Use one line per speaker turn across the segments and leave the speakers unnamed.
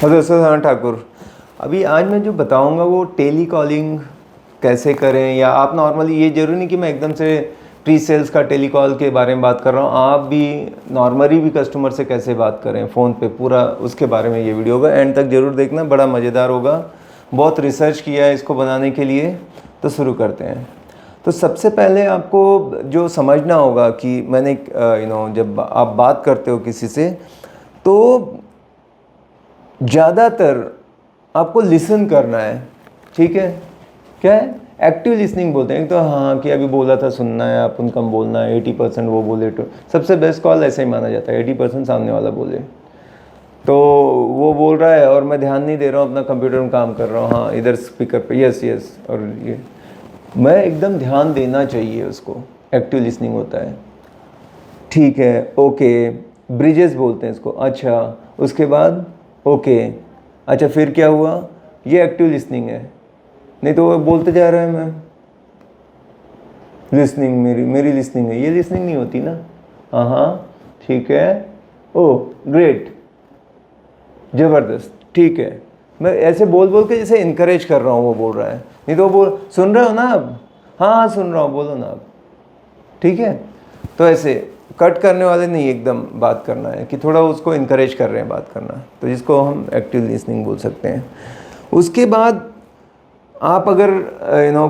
हाँ ठाकुर, अभी आज मैं जो बताऊंगा वो टेली कॉलिंग कैसे करें, या आप नॉर्मली, ये जरूरी नहीं कि मैं एकदम से प्री सेल्स का टेली कॉल के बारे में बात कर रहा हूँ, आप भी नॉर्मली भी कस्टमर से कैसे बात करें फ़ोन पे, पूरा उसके बारे में ये वीडियो होगा। एंड तक ज़रूर देखना, बड़ा मज़ेदार होगा। बहुत रिसर्च किया है इसको बनाने के लिए। तो शुरू करते हैं। तो सबसे पहले आपको जो समझना होगा कि मैंने जब आप बात करते हो किसी से, तो ज़्यादातर आपको लिसन करना है। ठीक है, क्या है, एक्टिव लिसनिंग बोलते हैं। तो हाँ कि अभी बोला था सुनना है, आप उनका बोलना है। 80% वो बोले तो सबसे बेस्ट कॉल ऐसे ही माना जाता है, 80% सामने वाला बोले। तो वो बोल रहा है और मैं ध्यान नहीं दे रहा हूँ, अपना कंप्यूटर में काम कर रहा हूँ, हाँ इधर स्पीकर पे यस यस, और ये मैं एकदम ध्यान देना चाहिए उसको, एक्टिव लिसनिंग होता है। ठीक है, ओके, ब्रिजेस बोलते हैं इसको। अच्छा, उसके बाद ओके, अच्छा फिर क्या हुआ, ये एक्टिव लिसनिंग है। नहीं तो वो बोलते जा रहा है मैं लिसनिंग, मेरी लिसनिंग है, ये लिसनिंग नहीं होती ना। हाँ ठीक है, ओह ग्रेट, ज़बरदस्त, ठीक है। मैं ऐसे बोल बोल के जैसे इनकरेज कर रहा हूँ, वो बोल रहा है। नहीं तो वो बोल, सुन रहे हो ना आप, हाँ सुन रहा हूँ, बोलो ना आप। ठीक है, तो ऐसे कट करने वाले नहीं, एकदम बात करना है कि थोड़ा उसको इनकरेज कर रहे हैं बात करना, तो जिसको हम एक्टिव लिसनिंग बोल सकते हैं। उसके बाद आप अगर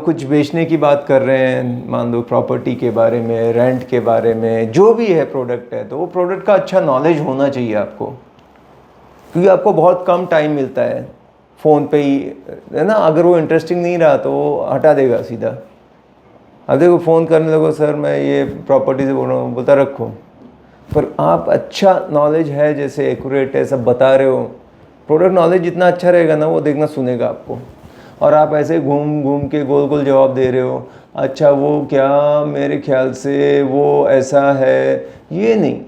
कुछ बेचने की बात कर रहे हैं, मान लो प्रॉपर्टी के बारे में, रेंट के बारे में, जो भी है प्रोडक्ट है, तो वो प्रोडक्ट का अच्छा नॉलेज होना चाहिए आपको, क्योंकि आपको बहुत कम टाइम मिलता है फ़ोन पे ही, है ना। अगर वो इंटरेस्टिंग नहीं रहा तो वो हटा देगा सीधा। अब देखो फ़ोन करने लगो, सर मैं ये प्रॉपर्टी से बोल रहा हूँ, बोलता रखो। पर आप अच्छा नॉलेज है, जैसे एक्यूरेट है, सब बता रहे हो, प्रोडक्ट नॉलेज जितना अच्छा रहेगा ना, वो देखना सुनेगा आपको। और आप ऐसे घूम घूम के गोल गोल जवाब दे रहे हो, अच्छा वो क्या, मेरे ख्याल से वो ऐसा है, ये नहीं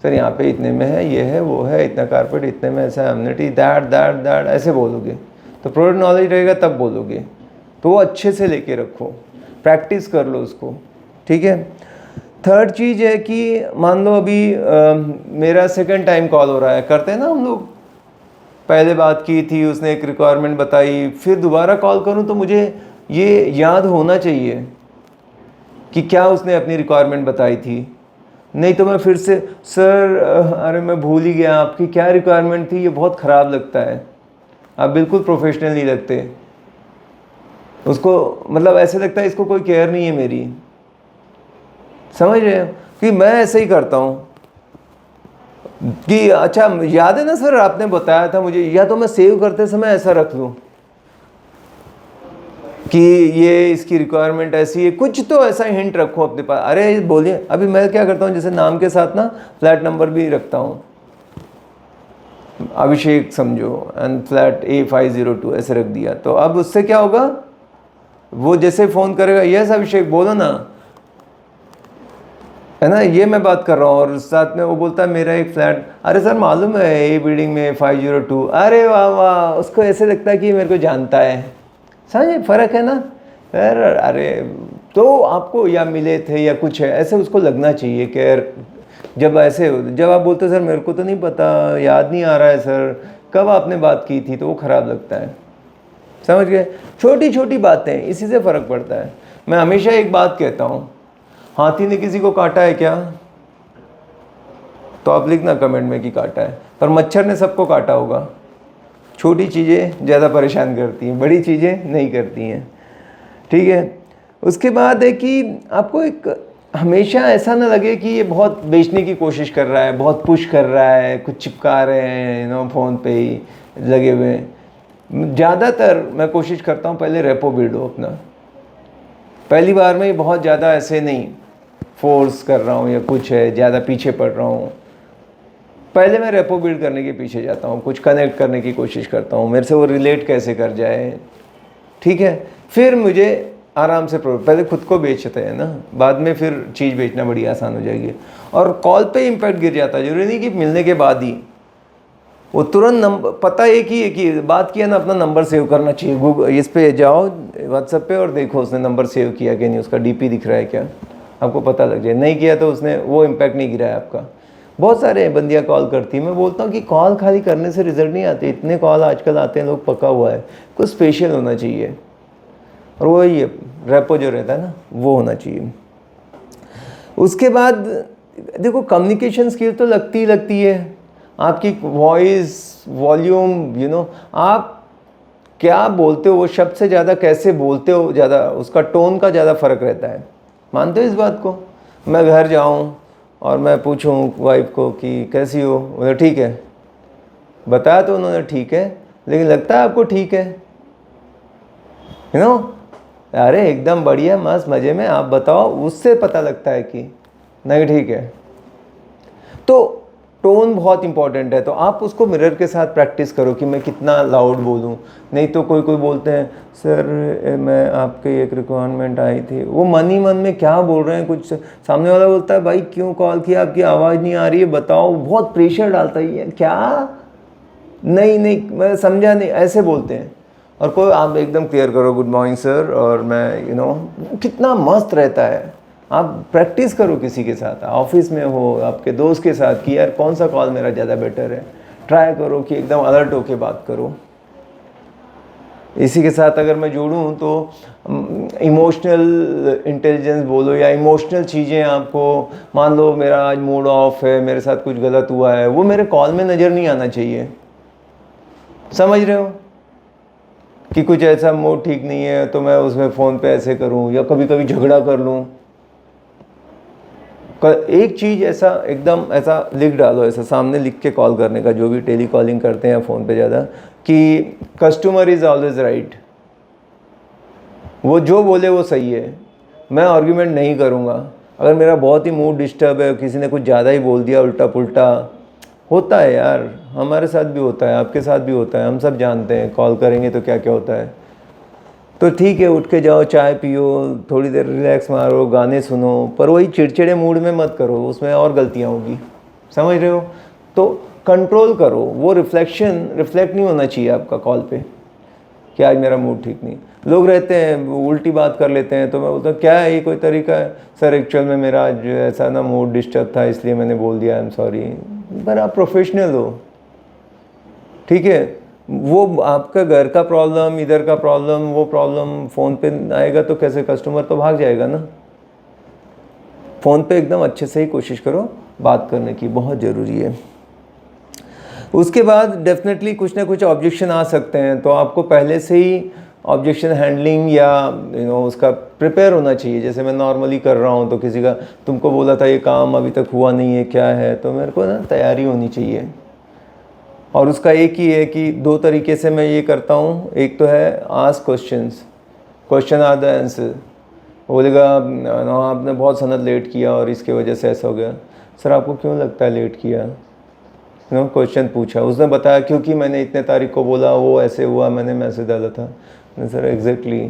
सर, यहाँ पे इतने में है, ये है, वो है, इतना कारपेट, इतने में ऐसा एम्यूनिटी, दैट दैट दैट, ऐसे बोलोगे तो प्रोडक्ट नॉलेज रहेगा तब बोलोगे। तो वो अच्छे से लेके रखो, प्रैक्टिस कर लो उसको। ठीक है। थर्ड चीज़ है कि मान लो अभी मेरा सेकंड टाइम कॉल हो रहा है, करते हैं ना हम लोग, पहले बात की थी, उसने एक रिक्वायरमेंट बताई, फिर दोबारा कॉल करूं तो मुझे ये याद होना चाहिए कि क्या उसने अपनी रिक्वायरमेंट बताई थी। नहीं तो मैं फिर से, सर अरे मैं भूल ही गया, आपकी क्या रिक्वायरमेंट थी, ये बहुत ख़राब लगता है, आप बिल्कुल प्रोफेशनल नहीं लगते। उसको मतलब ऐसे लगता है इसको कोई केयर नहीं है मेरी, समझ रहे हो। कि मैं ऐसे ही करता हूँ कि अच्छा याद है ना सर, आपने बताया था मुझे, या तो मैं सेव करते समय ऐसा रख लूँ कि ये इसकी रिक्वायरमेंट ऐसी है, कुछ तो ऐसा हिंट रखो अपने पास। अरे बोलिए, अभी मैं क्या करता हूँ, जैसे नाम के साथ ना फ्लैट नंबर भी रखता हूँ, अभिषेक समझो, एंड फ्लैट A502 ऐसे रख दिया। तो अब उससे क्या होगा, वो जैसे फ़ोन करेगा, यस अभिषेक बोलो ना, है ना, ये मैं बात कर रहा हूँ। और साथ में वो बोलता है मेरा एक फ्लैट, अरे सर मालूम है ये बिल्डिंग में 502, अरे वाह वाह, उसको ऐसे लगता है कि मेरे को जानता है। समझे फ़र्क है ना। यार अरे, तो आपको या मिले थे या कुछ है, ऐसे उसको लगना चाहिए कि यार, जब ऐसे, जब आप बोलते सर मेरे को तो नहीं पता, याद नहीं आ रहा है सर, कब आपने बात की थी, तो वो ख़राब लगता है। समझ गए, छोटी छोटी बातें, इसी से फ़र्क पड़ता है। मैं हमेशा एक बात कहता हूँ, हाथी ने किसी को काटा है क्या, तो आप लिखना कमेंट में कि काटा है, पर मच्छर ने सबको काटा होगा। छोटी चीज़ें ज़्यादा परेशान करती हैं, बड़ी चीज़ें नहीं करती हैं। ठीक है। उसके बाद है कि आपको एक हमेशा ऐसा ना लगे कि ये बहुत बेचने की कोशिश कर रहा है, बहुत पुश कर रहा है, कुछ चिपका रहे हैं फ़ोन पे ही लगे हुए हैं। ज़्यादातर मैं कोशिश करता हूँ पहले रेपो बिल्ड हो अपना, पहली बार में ही बहुत ज़्यादा ऐसे नहीं फोर्स कर रहा हूँ या कुछ है ज़्यादा पीछे पड़ रहा हूँ। पहले मैं रेपो बिल्ड करने के पीछे जाता हूँ, कुछ कनेक्ट करने की कोशिश करता हूँ, मेरे से वो रिलेट कैसे कर जाए। ठीक है, फिर मुझे आराम से पहले खुद को बेचते हैं ना, बाद में फिर चीज़ बेचना बड़ी आसान हो जाएगी। और कॉल पे इम्पैक्ट गिर जाता है, जरूरी नहीं कि मिलने के बाद ही वो तुरंत नंबर, पता एक ही बात किया ना, अपना नंबर सेव करना चाहिए। गूगल इस पे जाओ व्हाट्सएप पे और देखो उसने नंबर सेव किया कि नहीं, उसका DP दिख रहा है क्या, आपको पता लग जाए। नहीं किया तो उसने वो इम्पैक्ट नहीं गिरा है आपका। बहुत सारे बंदियाँ कॉल करती हैं। मैं बोलता हूँ कि कॉल खाली करने से रिजल्ट नहीं आते, इतने कॉल आजकल आते हैं, लोग पका हुआ है, कुछ स्पेशल होना चाहिए। और वही है रेपो जो रहता है ना, वो होना चाहिए। उसके बाद देखो कम्युनिकेशन स्किल तो लगती है, आपकी वॉइस वॉल्यूम, आप क्या बोलते हो वो शब्द से ज़्यादा कैसे बोलते हो, ज़्यादा उसका टोन का ज़्यादा फ़र्क रहता है। मानते हो इस बात को? मैं घर जाऊँ और मैं पूछूं वाइफ को कि कैसी हो, बोले ठीक है, बताया तो उन्होंने ठीक है, लेकिन लगता है आपको ठीक है, अरे एकदम बढ़िया मस्त मज़े में, आप बताओ, उससे पता लगता है कि नहीं ठीक है। तो टोन बहुत इंपॉर्टेंट है, तो आप उसको मिरर के साथ प्रैक्टिस करो कि मैं कितना लाउड बोलूं। नहीं तो कोई बोलते हैं सर मैं आपके एक रिक्वायरमेंट आई थी, वो मन ही मन में क्या बोल रहे हैं, कुछ सामने वाला बोलता है भाई क्यों कॉल किया, आपकी आवाज़ नहीं आ रही है, बताओ, बहुत प्रेशर डालता है, क्या नहीं मैं समझा नहीं, ऐसे बोलते हैं। और कोई आप एकदम क्लियर करो गुड मॉर्निंग सर, और मैं कितना मस्त रहता है। आप प्रैक्टिस करो किसी के साथ, ऑफिस में हो, आपके दोस्त के साथ, कि यार कौन सा कॉल मेरा ज़्यादा बेटर है। ट्राई करो कि एकदम अलर्ट होके बात करो। इसी के साथ अगर मैं जोड़ूं तो इमोशनल इंटेलिजेंस बोलो, या इमोशनल चीज़ें आपको, मान लो मेरा आज मूड ऑफ है, मेरे साथ कुछ गलत हुआ है, वो मेरे कॉल में नज़र नहीं आना चाहिए। समझ रहे हो कि कुछ ऐसा मूड ठीक नहीं है तो मैं उसमें फ़ोन पे ऐसे करूं, या कभी कभी झगड़ा कर लूं। एक चीज़ ऐसा एकदम ऐसा लिख डालो, ऐसा सामने लिख के कॉल करने का, जो भी टेली कॉलिंग करते हैं फ़ोन पे ज़्यादा, कि कस्टमर इज़ ऑलवेज राइट। वो जो बोले वो सही है, मैं आर्ग्यूमेंट नहीं करूँगा। अगर मेरा बहुत ही मूड डिस्टर्ब है, किसी ने कुछ ज़्यादा ही बोल दिया उल्टा पुल्टा, होता है यार, हमारे साथ भी होता है, आपके साथ भी होता है, हम सब जानते हैं, कॉल करेंगे तो क्या क्या होता है। तो ठीक है, उठ के जाओ, चाय पियो, थोड़ी देर रिलैक्स मारो, गाने सुनो, पर वही चिड़चिड़े मूड में मत करो, उसमें और गलतियाँ होगी। समझ रहे हो? तो कंट्रोल करो, वो रिफ्लेक्ट नहीं होना चाहिए आपका कॉल पे कि आज मेरा मूड ठीक नहीं। लोग रहते हैं उल्टी बात कर लेते हैं, तो मैं बोलता हूँ क्या है, ये कोई तरीका है? सर एक्चुअल में मेरा आज ऐसा ना मूड डिस्टर्ब था, इसलिए मैंने बोल दिया, आई एम सॉरी। पर आप प्रोफेशनल हो, ठीक है? वो आपका घर का प्रॉब्लम, इधर का प्रॉब्लम, वो प्रॉब्लम फ़ोन पे आएगा तो कैसे, कस्टमर तो भाग जाएगा ना। फ़ोन पे एकदम अच्छे से ही कोशिश करो बात करने की, बहुत ज़रूरी है। उसके बाद डेफिनेटली कुछ ना कुछ ऑब्जेक्शन आ सकते हैं, तो आपको पहले से ही ऑब्जेक्शन हैंडलिंग या उसका प्रिपेयर होना चाहिए। जैसे मैं नॉर्मली कर रहा हूँ, तो किसी का तुमको बोला था ये काम अभी तक हुआ नहीं है, क्या है, तो मेरे को ना तैयारी होनी चाहिए। और उसका एक ही है कि दो तरीके से मैं ये करता हूँ। एक तो है ask questions, question are the answer. बोलेगा आपने बहुत सनद लेट किया और इसके वजह से ऐसा हो गया। सर आपको क्यों लगता है लेट किया? क्वेश्चन पूछा, उसने बताया क्योंकि मैंने इतने तारीख को बोला, वो ऐसे हुआ, मैंने मैसेज डाला था। सर एग्जैक्टली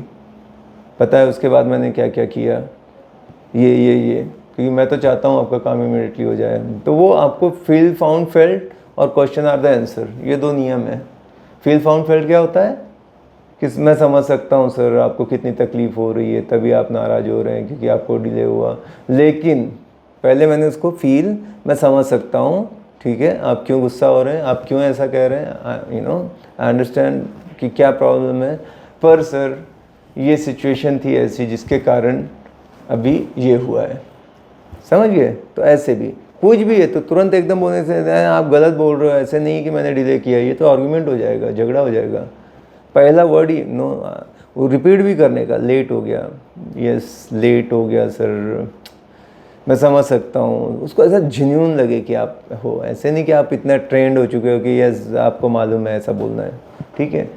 पता है उसके बाद मैंने क्या क्या किया, ये क्योंकि मैं तो चाहता हूँ आपका काम इमीडिएटली हो जाए। तो वो आपको फील फाउंड फेल्ट और क्वेश्चन आर द आंसर, ये दो नियम है। फील फाउंड फेल्ट क्या होता है कि मैं समझ सकता हूँ सर आपको कितनी तकलीफ़ हो रही है, तभी आप नाराज़ हो रहे हैं क्योंकि आपको डिले हुआ, लेकिन पहले मैंने उसको फील, मैं समझ सकता हूँ, ठीक है, आप क्यों गुस्सा हो रहे हैं, आप क्यों ऐसा कह रहे हैं, आई अंडरस्टैंड कि क्या प्रॉब्लम है, पर सर ये सिचुएशन थी ऐसी जिसके कारण अभी ये हुआ है। समझ गए? तो ऐसे भी कुछ भी है तो तुरंत एकदम बोलने से आप गलत बोल रहे हो, ऐसे नहीं कि मैंने डिले किया, ये तो आर्गुमेंट हो जाएगा, झगड़ा हो जाएगा। पहला वर्ड ही वो रिपीट भी करने का, लेट हो गया, यस लेट हो गया सर, मैं समझ सकता हूँ, उसको ऐसा जेन्युइन लगे कि आप हो, ऐसे नहीं कि आप इतना ट्रेंड हो चुके हो कि यस आपको मालूम है ऐसा बोलना है, ठीक है।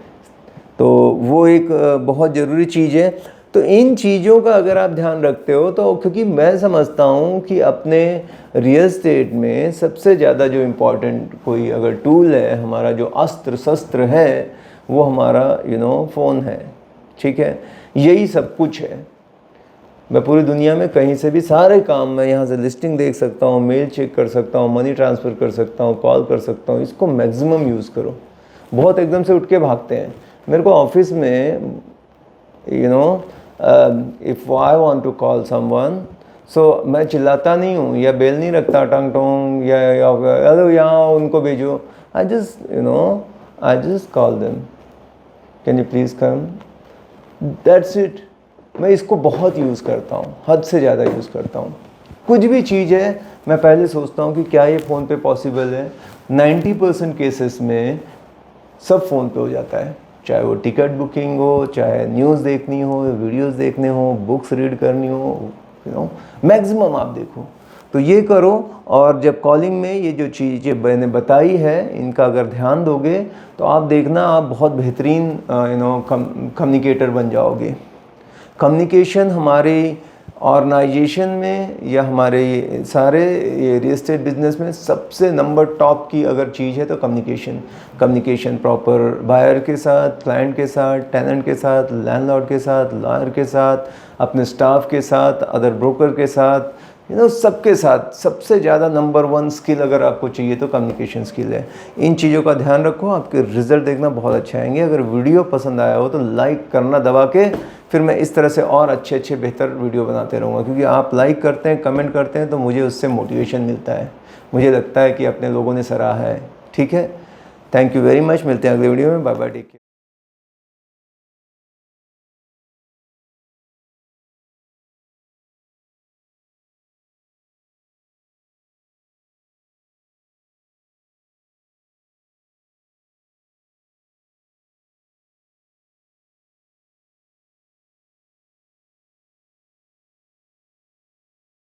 तो वो एक बहुत ज़रूरी चीज़ है। तो इन चीज़ों का अगर आप ध्यान रखते हो तो, क्योंकि मैं समझता हूँ कि अपने रियल स्टेट में सबसे ज़्यादा जो इम्पोर्टेंट कोई अगर टूल है, हमारा जो अस्त्र शस्त्र है, वो हमारा फ़ोन है, ठीक है, यही सब कुछ है। मैं पूरी दुनिया में कहीं से भी सारे काम, मैं यहाँ से लिस्टिंग देख सकता हूँ, मेल चेक कर सकता हूँ, मनी ट्रांसफ़र कर सकता हूँ, कॉल कर सकता हूँ, इसको मैक्सिमम यूज़ करो। बहुत एकदम से उठ के भागते हैं। मेरे को ऑफिस में if I want to call someone, so मैं चिल्लाता नहीं हूँ या बेल नहीं रखता टंग टोंग या हेलो यहाँ उनको भेजो। I just call them, can you please come, that's it. मैं इसको बहुत यूज़ करता हूँ, हद से ज़्यादा यूज़ करता हूँ। कुछ भी चीज़ है मैं पहले सोचता हूँ कि क्या ये फ़ोन पे पॉसिबल है। 90% केसेस में सब फ़ोन पे हो जाता है, चाहे वो टिकट बुकिंग हो, चाहे न्यूज़ देखनी हो, वीडियोज़ देखने हो, बुक्स रीड करनी हो, मैक्सिमम आप देखो। तो ये करो, और जब कॉलिंग में ये जो चीज़ें मैंने बताई है इनका अगर ध्यान दोगे तो आप देखना आप बहुत बेहतरीन कम्युनिकेटर बन जाओगे। कम्युनिकेशन हमारे ऑर्गेनाइजेशन में या हमारे सारे ये रियल एस्टेट बिजनेस में सबसे नंबर टॉप की अगर चीज़ है तो कम्युनिकेशन प्रॉपर बायर के साथ, क्लाइंट के साथ, टेनेंट के साथ, लैंडलॉर्ड के साथ, लॉयर के साथ, अपने स्टाफ के साथ, अदर ब्रोकर के साथ, सबके साथ। सबसे ज़्यादा नंबर 1 स्किल अगर आपको चाहिए तो कम्युनिकेशन स्किल है। इन चीज़ों का ध्यान रखो, आपके रिजल्ट देखना बहुत अच्छे आएंगे। अगर वीडियो पसंद आया हो तो लाइक करना दबा के, फिर मैं इस तरह से और अच्छे बेहतर वीडियो बनाते रहूँगा, क्योंकि आप लाइक करते हैं, कमेंट करते हैं तो मुझे उससे मोटिवेशन मिलता है, मुझे लगता है कि अपने लोगों ने सराहा है। ठीक है, थैंक यू वेरी मच, मिलते हैं अगले वीडियो में, बाय बाय, टेक केयर।